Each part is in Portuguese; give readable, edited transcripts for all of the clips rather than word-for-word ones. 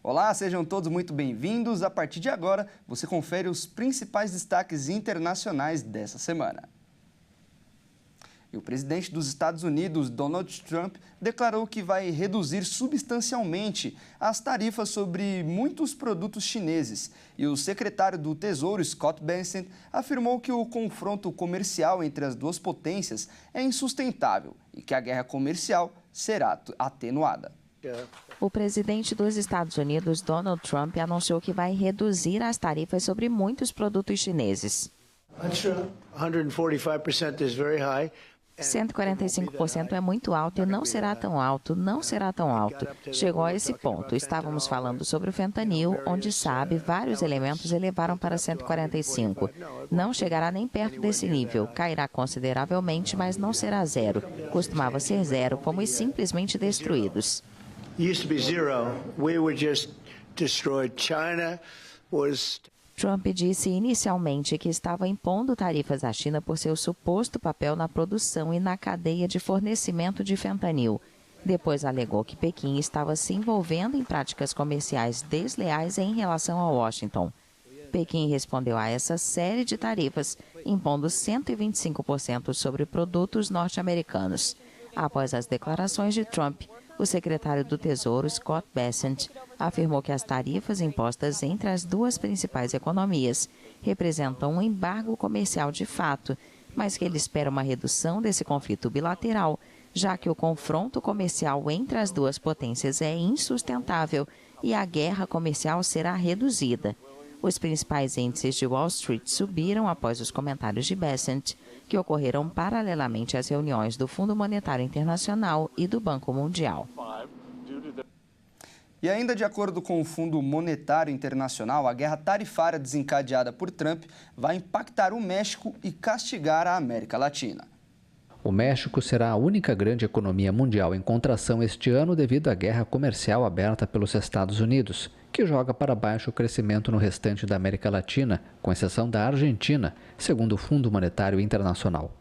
Olá, sejam todos muito bem-vindos. A partir de agora, você confere os principais destaques internacionais dessa semana. E o presidente dos Estados Unidos, Donald Trump, declarou que vai reduzir substancialmente as tarifas sobre muitos produtos chineses. E o secretário do Tesouro, Scott Bessent, afirmou que o confronto comercial entre as duas potências é insustentável e que a guerra comercial será atenuada. O presidente dos Estados Unidos, Donald Trump, anunciou que vai reduzir as tarifas sobre muitos produtos chineses. 145% é muito alto e não será tão alto, não será tão alto. Chegou a esse ponto. Estávamos falando sobre o fentanil, onde sabe, vários elementos elevaram para 145. Não chegará nem perto desse nível. Cairá consideravelmente, mas não será zero. Costumava ser zero, fomos simplesmente destruídos. Trump disse inicialmente que estava impondo tarifas à China por seu suposto papel na produção e na cadeia de fornecimento de fentanil. Depois alegou que Pequim estava se envolvendo em práticas comerciais desleais em relação a Washington. Pequim respondeu a essa série de tarifas, impondo 125% sobre produtos norte-americanos. Após as declarações de Trump, o secretário do Tesouro, Scott Bessent, afirmou que as tarifas impostas entre as duas principais economias representam um embargo comercial de fato, mas que ele espera uma redução desse conflito bilateral, já que o confronto comercial entre as duas potências é insustentável e a guerra comercial será reduzida. Os principais índices de Wall Street subiram após os comentários de Bessent, que ocorreram paralelamente às reuniões do Fundo Monetário Internacional e do Banco Mundial. E ainda de acordo com o Fundo Monetário Internacional, a guerra tarifária desencadeada por Trump vai impactar o México e castigar a América Latina. O México será a única grande economia mundial em contração este ano devido à guerra comercial aberta pelos Estados Unidos, que joga para baixo o crescimento no restante da América Latina, com exceção da Argentina, segundo o Fundo Monetário Internacional.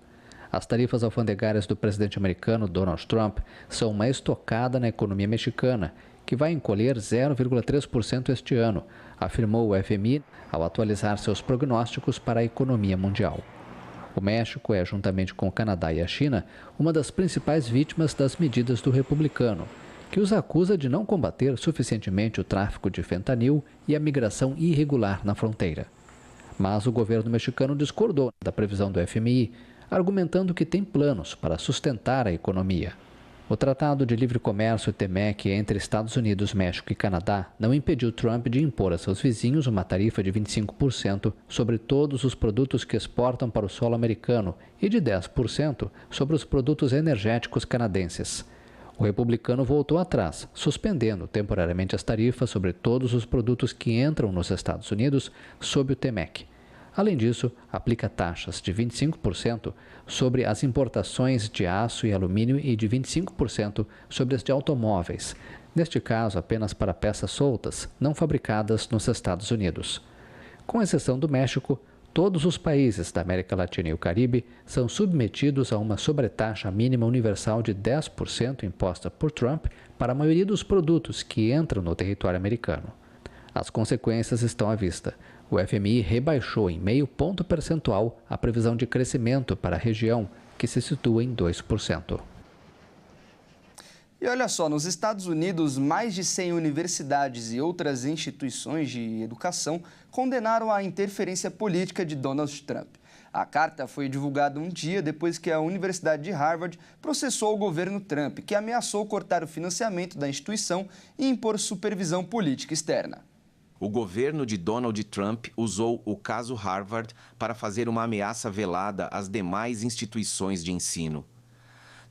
As tarifas alfandegárias do presidente americano Donald Trump são uma estocada na economia mexicana, que vai encolher 0,3% este ano, afirmou o FMI ao atualizar seus prognósticos para a economia mundial. O México é, juntamente com o Canadá e a China, uma das principais vítimas das medidas do republicano, que os acusa de não combater suficientemente o tráfico de fentanil e a migração irregular na fronteira. Mas o governo mexicano discordou da previsão do FMI, argumentando que tem planos para sustentar a economia. O Tratado de Livre Comércio TEMEC entre Estados Unidos, México e Canadá não impediu Trump de impor a seus vizinhos uma tarifa de 25% sobre todos os produtos que exportam para o solo americano e de 10% sobre os produtos energéticos canadenses. O republicano voltou atrás, suspendendo temporariamente as tarifas sobre todos os produtos que entram nos Estados Unidos sob o TEMEC. Além disso, aplica taxas de 25% sobre as importações de aço e alumínio e de 25% sobre as de automóveis, neste caso apenas para peças soltas, não fabricadas nos Estados Unidos. Com exceção do México, todos os países da América Latina e o Caribe são submetidos a uma sobretaxa mínima universal de 10% imposta por Trump para a maioria dos produtos que entram no território americano. As consequências estão à vista. O FMI rebaixou em 0,5 ponto percentual a previsão de crescimento para a região, que se situa em 2%. E olha só, nos Estados Unidos, mais de 100 universidades e outras instituições de educação condenaram a interferência política de Donald Trump. A carta foi divulgada um dia depois que a Universidade de Harvard processou o governo Trump, que ameaçou cortar o financiamento da instituição e impor supervisão política externa. O governo de Donald Trump usou o caso Harvard para fazer uma ameaça velada às demais instituições de ensino.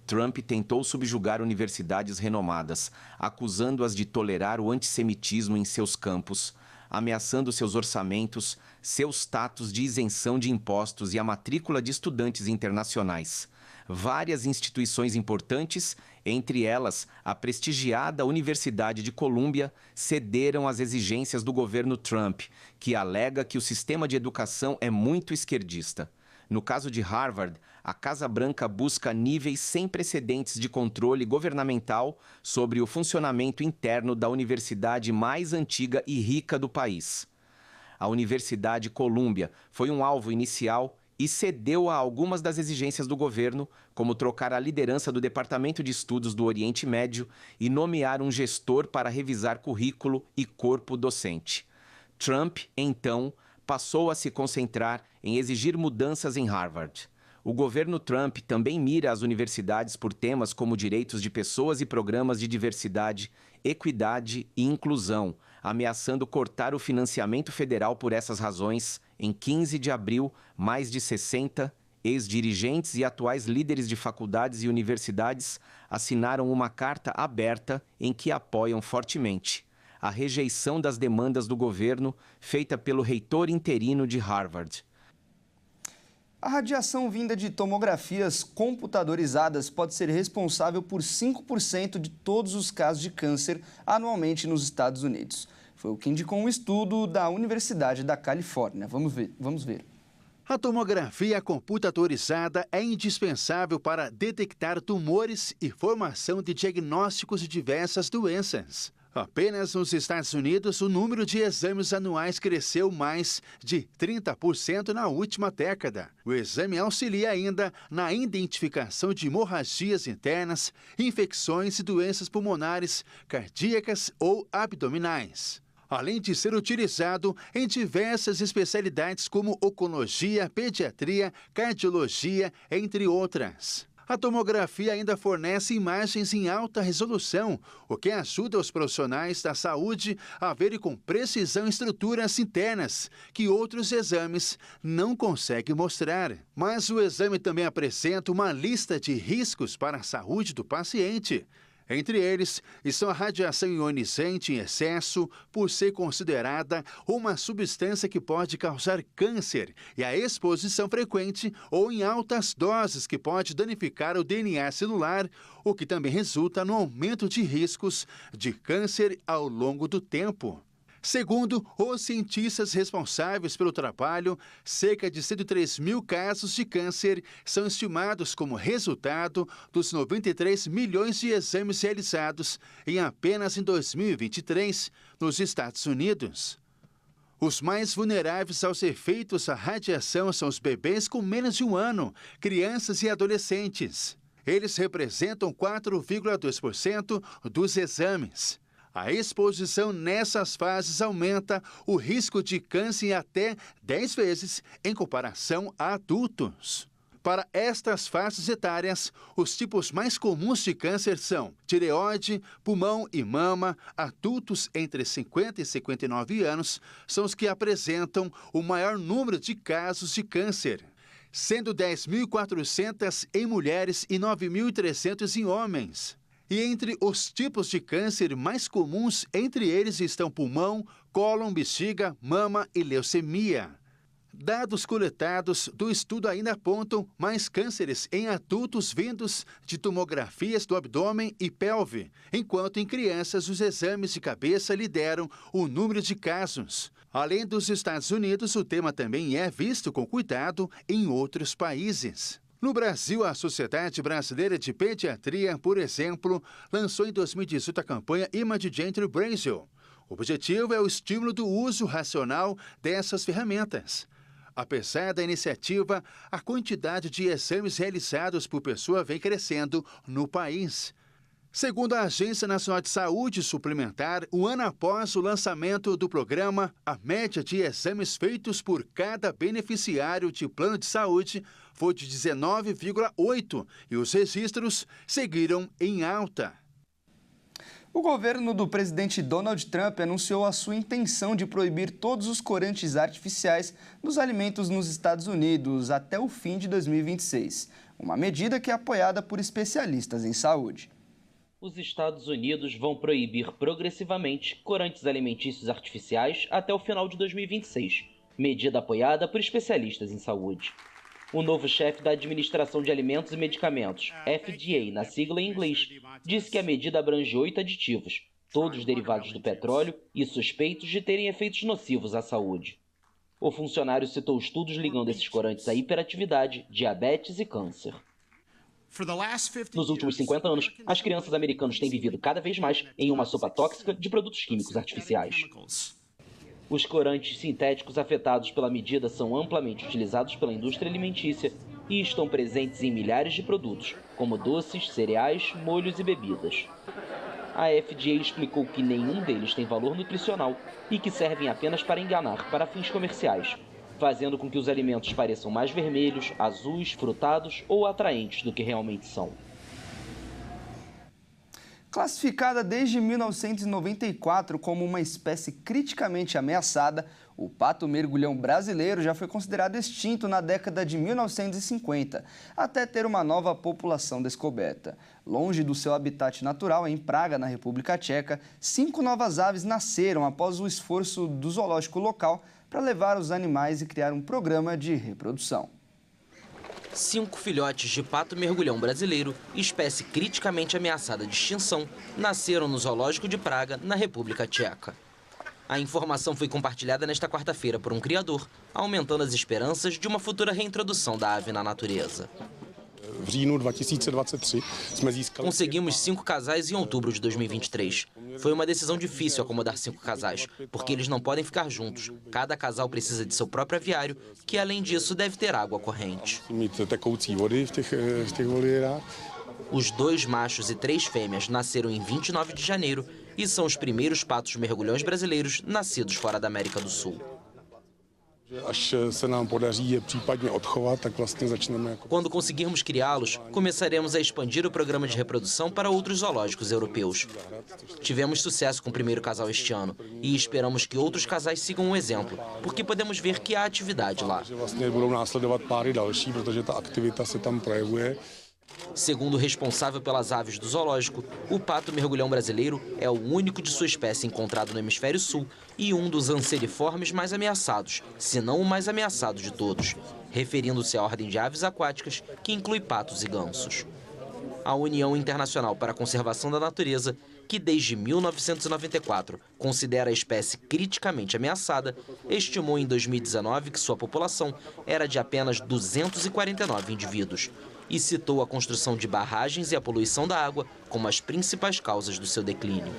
Trump tentou subjugar universidades renomadas, acusando-as de tolerar o antissemitismo em seus campos, ameaçando seus orçamentos, seu status de isenção de impostos e a matrícula de estudantes internacionais. Várias instituições importantes, entre elas a prestigiada Universidade de Colômbia, cederam às exigências do governo Trump, que alega que o sistema de educação é muito esquerdista. No caso de Harvard, a Casa Branca busca níveis sem precedentes de controle governamental sobre o funcionamento interno da universidade mais antiga e rica do país. A Universidade Columbia foi um alvo inicial e cedeu a algumas das exigências do governo, como trocar a liderança do Departamento de Estudos do Oriente Médio e nomear um gestor para revisar currículo e corpo docente. Trump, então, passou a se concentrar em exigir mudanças em Harvard. O governo Trump também mira as universidades por temas como direitos de pessoas e programas de diversidade, equidade e inclusão, ameaçando cortar o financiamento federal por essas razões. Em 15 de abril, mais de 60 ex-dirigentes e atuais líderes de faculdades e universidades assinaram uma carta aberta em que apoiam fortemente a rejeição das demandas do governo feita pelo reitor interino de Harvard. A radiação vinda de tomografias computadorizadas pode ser responsável por 5% de todos os casos de câncer anualmente nos Estados Unidos. Foi o que indicou um estudo da Universidade da Califórnia. Vamos ver. A tomografia computadorizada é indispensável para detectar tumores e formação de diagnósticos de diversas doenças. Apenas nos Estados Unidos, o número de exames anuais cresceu mais de 30% na última década. O exame auxilia ainda na identificação de hemorragias internas, infecções e doenças pulmonares, cardíacas ou abdominais. Além de ser utilizado em diversas especialidades como oncologia, pediatria, cardiologia, entre outras. A tomografia ainda fornece imagens em alta resolução, o que ajuda os profissionais da saúde a verem com precisão estruturas internas que outros exames não conseguem mostrar. Mas o exame também apresenta uma lista de riscos para a saúde do paciente. Entre eles estão a radiação ionizante em excesso, por ser considerada uma substância que pode causar câncer, e a exposição frequente ou em altas doses que pode danificar o DNA celular, o que também resulta no aumento de riscos de câncer ao longo do tempo. Segundo os cientistas responsáveis pelo trabalho, cerca de 103 mil casos de câncer são estimados como resultado dos 93 milhões de exames realizados apenas em 2023 nos Estados Unidos. Os mais vulneráveis aos efeitos da radiação são os bebês com menos de 1 ano, crianças e adolescentes. Eles representam 4,2% dos exames. A exposição nessas fases aumenta o risco de câncer em até 10 vezes em comparação a adultos. Para estas faixas etárias, os tipos mais comuns de câncer são tireoide, pulmão e mama. Adultos entre 50 e 59 anos são os que apresentam o maior número de casos de câncer, sendo 10.400 em mulheres e 9.300 em homens. E entre os tipos de câncer mais comuns, entre eles estão pulmão, cólon, bexiga, mama e leucemia. Dados coletados do estudo ainda apontam mais cânceres em adultos vindos de tomografias do abdômen e pelve, enquanto em crianças os exames de cabeça lideram o número de casos. Além dos Estados Unidos, o tema também é visto com cuidado em outros países. No Brasil, a Sociedade Brasileira de Pediatria, por exemplo, lançou em 2018 a campanha Image Gentry Brasil. O objetivo é o estímulo do uso racional dessas ferramentas. Apesar da iniciativa, a quantidade de exames realizados por pessoa vem crescendo no país. Segundo a Agência Nacional de Saúde Suplementar, um ano após o lançamento do programa, a média de exames feitos por cada beneficiário de plano de saúde foi de 19,8 e os registros seguiram em alta. O governo do presidente Donald Trump anunciou a sua intenção de proibir todos os corantes artificiais nos alimentos nos Estados Unidos até o fim de 2026, uma medida que é apoiada por especialistas em saúde. Os Estados Unidos vão proibir progressivamente corantes alimentícios artificiais até o final de 2026, medida apoiada por especialistas em saúde. O novo chefe da Administração de Alimentos e Medicamentos, FDA na sigla em inglês, disse que a medida abrange 8 aditivos, todos derivados do petróleo e suspeitos de terem efeitos nocivos à saúde. O funcionário citou estudos ligando esses corantes à hiperatividade, diabetes e câncer. Nos últimos 50 anos, as crianças americanas têm vivido cada vez mais em uma sopa tóxica de produtos químicos artificiais. Os corantes sintéticos afetados pela medida são amplamente utilizados pela indústria alimentícia e estão presentes em milhares de produtos, como doces, cereais, molhos e bebidas. A FDA explicou que nenhum deles tem valor nutricional e que servem apenas para enganar para fins comerciais, fazendo com que os alimentos pareçam mais vermelhos, azuis, frutados ou atraentes do que realmente são. Classificada desde 1994 como uma espécie criticamente ameaçada, o pato mergulhão brasileiro já foi considerado extinto na década de 1950, até ter uma nova população descoberta. Longe do seu habitat natural, em Praga, na República Tcheca, 5 novas aves nasceram após o esforço do zoológico local para levar os animais e criar um programa de reprodução. 5 filhotes de pato mergulhão brasileiro, espécie criticamente ameaçada de extinção, nasceram no zoológico de Praga, na República Tcheca. A informação foi compartilhada nesta quarta-feira por um criador, aumentando as esperanças de uma futura reintrodução da ave na natureza. Conseguimos 5 casais em outubro de 2023. Foi uma decisão difícil acomodar 5 casais, porque eles não podem ficar juntos. Cada casal precisa de seu próprio aviário, que além disso deve ter água corrente. Os 2 machos e 3 fêmeas nasceram em 29 de janeiro e são os primeiros patos mergulhões brasileiros nascidos fora da América do Sul. Quando conseguirmos criá-los, começaremos a expandir o programa de reprodução para outros zoológicos europeus. Tivemos sucesso com o primeiro casal este ano e esperamos que outros casais sigam o exemplo, porque podemos ver que há atividade lá. Segundo o responsável pelas aves do zoológico, o pato mergulhão brasileiro é o único de sua espécie encontrado no hemisfério sul e um dos anseriformes mais ameaçados, se não o mais ameaçado de todos, referindo-se à ordem de aves aquáticas, que inclui patos e gansos. A União Internacional para a Conservação da Natureza, que desde 1994 considera a espécie criticamente ameaçada, estimou em 2019 que sua população era de apenas 249 indivíduos e citou a construção de barragens e a poluição da água como as principais causas do seu declínio.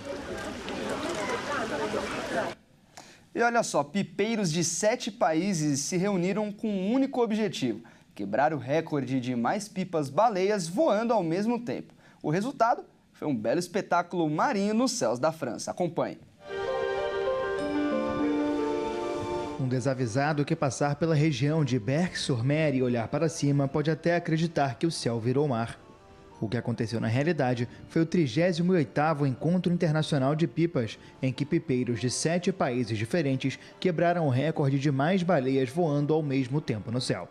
E olha só, pipeiros de 7 países se reuniram com um único objetivo: quebrar o recorde de mais pipas baleias voando ao mesmo tempo. O resultado foi um belo espetáculo marinho nos céus da França. Acompanhe. Um desavisado que passar pela região de Berck-sur-Mer e olhar para cima pode até acreditar que o céu virou mar. O que aconteceu na realidade foi o 38º Encontro Internacional de Pipas, em que pipeiros de 7 países diferentes quebraram o recorde de mais baleias voando ao mesmo tempo no céu.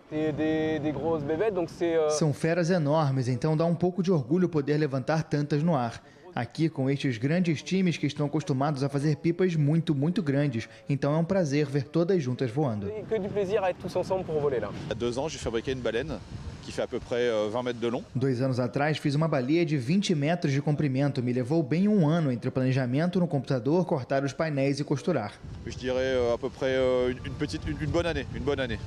São feras enormes, então dá um pouco de orgulho poder levantar tantas no ar. Aqui com estes grandes times que estão acostumados a fazer pipas muito grandes, então é um prazer ver todas juntas voando. Há 2 anos eu fabriquei uma baleine que fait à peu près 20 metros de long. 2 anos atrás fiz uma baleia de 20 metros de comprimento. Me levou bem 1 ano entre o planejamento no computador, cortar os painéis e costurar. Je dirais à peu près une bonne année.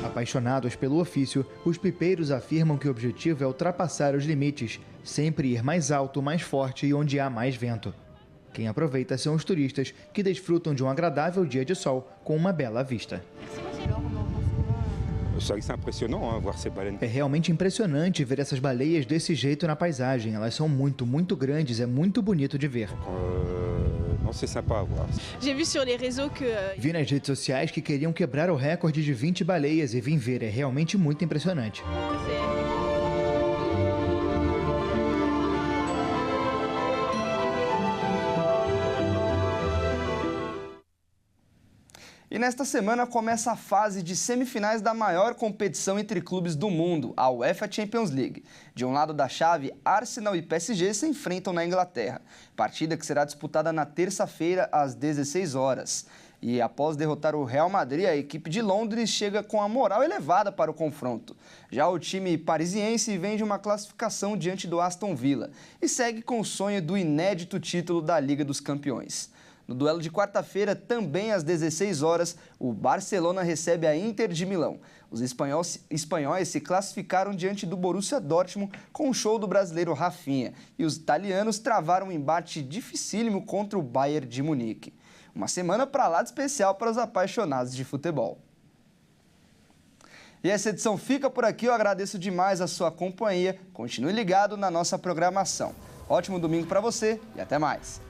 Apaixonados pelo ofício, os pipeiros afirmam que o objetivo é ultrapassar os limites, sempre ir mais alto, mais forte e onde há mais vento. Quem aproveita são os turistas, que desfrutam de um agradável dia de sol com uma bela vista. É realmente impressionante ver essas baleias desse jeito na paisagem. Elas são muito grandes, é muito bonito de ver. Vi nas redes sociais que queriam quebrar o recorde de 20 baleias e vim ver, é realmente muito impressionante. E nesta semana começa a fase de semifinais da maior competição entre clubes do mundo, a UEFA Champions League. De um lado da chave, Arsenal e PSG se enfrentam na Inglaterra, partida que será disputada na terça-feira às 16 horas. E após derrotar o Real Madrid, a equipe de Londres chega com a moral elevada para o confronto. Já o time parisiense vem de uma classificação diante do Aston Villa e segue com o sonho do inédito título da Liga dos Campeões. No duelo de quarta-feira, também às 16 horas, o Barcelona recebe a Inter de Milão. Os espanhóis se classificaram diante do Borussia Dortmund com o show do brasileiro Rafinha. E os italianos travaram um embate dificílimo contra o Bayern de Munique. Uma semana para lá de especial para os apaixonados de futebol. E essa edição fica por aqui. Eu agradeço demais a sua companhia. Continue ligado na nossa programação. Ótimo domingo para você e até mais.